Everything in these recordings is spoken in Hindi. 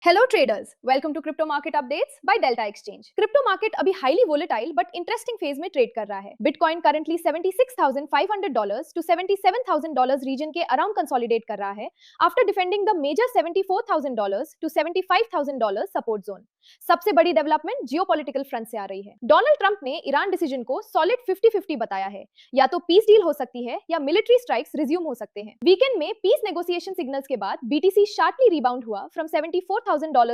Hello traders, welcome to crypto market updates by Delta Exchange. Crypto market अभी highly volatile but interesting phase में ट्रेड कर रहा है। बिटकॉइन करंटली $76,500 टू $77,000 रीजन के अराउंड कंसोलिडेट कर रहा है after defending the major $74,000 to $75,000 support zone. सबसे बड़ी डेवलपमेंट जियोपॉलिटिकल फ्रंट से आ रही है। डोनाल्ड ट्रंप ने ईरान डिसीजन को सॉलिड 50-50 बताया है। या तो पीस डील हो सकती है या मिलिट्री स्ट्राइक्स रिज्यूम हो सकते हैं। वीकेंड में पीस नेगोशिएशन सिग्नल्स के बाद बीटीसी शार्पली रिबाउंड हुआ from $74,000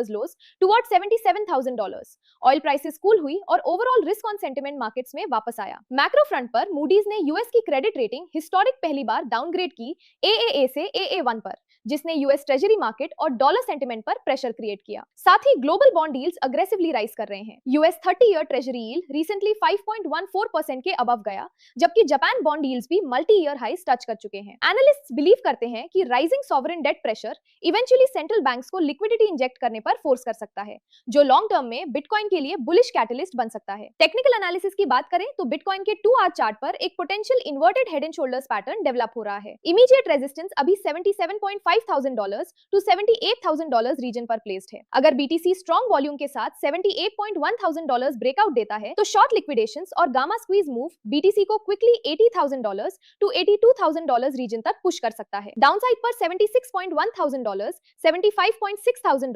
lows toward $77,000। Oil prices cool हुई और overall risk on sentiment markets में वापस आया। मैक्रो फ्रंट पर मूडीज ने यूएस की क्रेडिट रेटिंग हिस्टोरिक पहली बार डाउनग्रेड की AAA से AA1 पर, जिसने यूएस ट्रेजरी मार्केट और डॉलर सेंटिमेंट पर प्रेशर क्रिएट किया। साथ ही global bond yields aggressively rise कर रहे हैं। US 30 year treasury yield recently 5.14% के अबव गया, जबकि जापान बॉन्ड यील्ड्स भी मल्टी ईयर हाईज टच कर चुके हैं। एनालिस्ट्स बिलीव करते हैं कि rising sovereign debt pressure eventually central banks को लिक्विडिटी इंजेक्ट करने पर फोर्स कर सकता है, जो लॉन्ग टर्म में बिटकॉइन के लिए बुलिश कैटलिस्ट बन सकता है। टेक्निकल एनालिसिस की बात करें तो बिटकॉइन के 2 आवर चार्ट पर एक potential inverted head and shoulders pattern develop हो रहा है। इमीडिएट रेजिस्टेंस अभी $77,500 टू $78,000 रीजन पर प्लेस्ड है। अगर बीटीसी स्ट्रॉन्ग वॉल्यूम के साथ $78,100 ब्रेकआउट देता है तो शॉर्ट लिक्विडेशंस और गामा स्क्वीज मूव बीटीसी को क्विकली $80,000 टू $82,000 रीजन तक पुश कर सकता है। डाउनसाइड पर $76,100, $75,600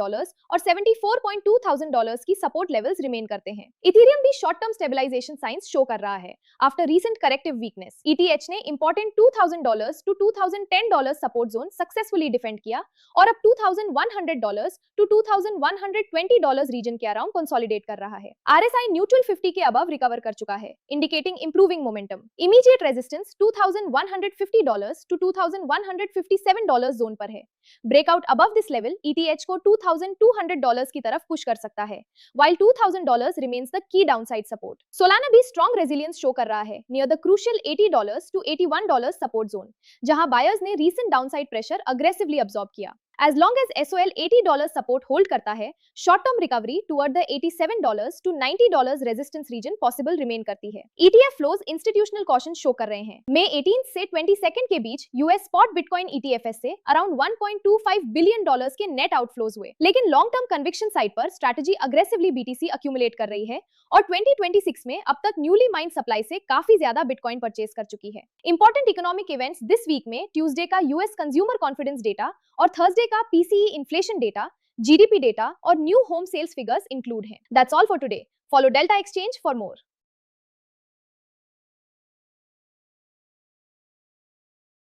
और $74,200 की सपोर्ट लेवल्स रिमेन करते हैं। इथेरियम भी short term stabilization signs show कर रहा है after recent corrective weakness. ETH ने important $2,000 to $2,010 support zone successfully defend किया और अब $2,100 टू $2,120 रीजन के अराउंड कंसोलिडेट कर रहा है। RSI न्यूट्रल 50 के अबव रिकवर कर चुका है, indicating improving momentum. Immediate resistance $2,150 to $2,157 zone पर है। Breakout above this level ETH को $2,200 की तरफ पुश कर सकता है, while $2,000 remains the key downside support. Solana भी स्ट्रॉन्ग रेजिलियंस शो कर रहा है near the crucial $80 to $81 support zone, जहां बायर्स ने recent downside pressure aggressively absorb किया। As long as SOL $80 support hold करता है, short term recovery toward the $87 to $90 resistance region possible remain करती है। ETF flows institutional caution show कर रहे हैं। मई 18 से 22 के बीच यूएस स्पॉट बिटकॉइन ETFs से अराउंड $1.25 बिलियन के नेट आउटफ्लोज हुए, लेकिन लॉन्ग टर्म कन्विक्शन साइड पर स्ट्रैटेजी अग्रेसिवली BTC अक्यूमुलेट कर रही है और 2026 में अब तक न्यूली माइंड सप्लाई से काफी ज्यादा बिटकॉइन परचेज कर चुकी है। Important economic events this week में ट्यूसडे का यूएस कंज्यूमर कॉन्फिडेंस डेटा और थर्सडे का PCE inflation data, GDP data और new home sales figures include हैं। That's all for today. Follow Delta Exchange for more.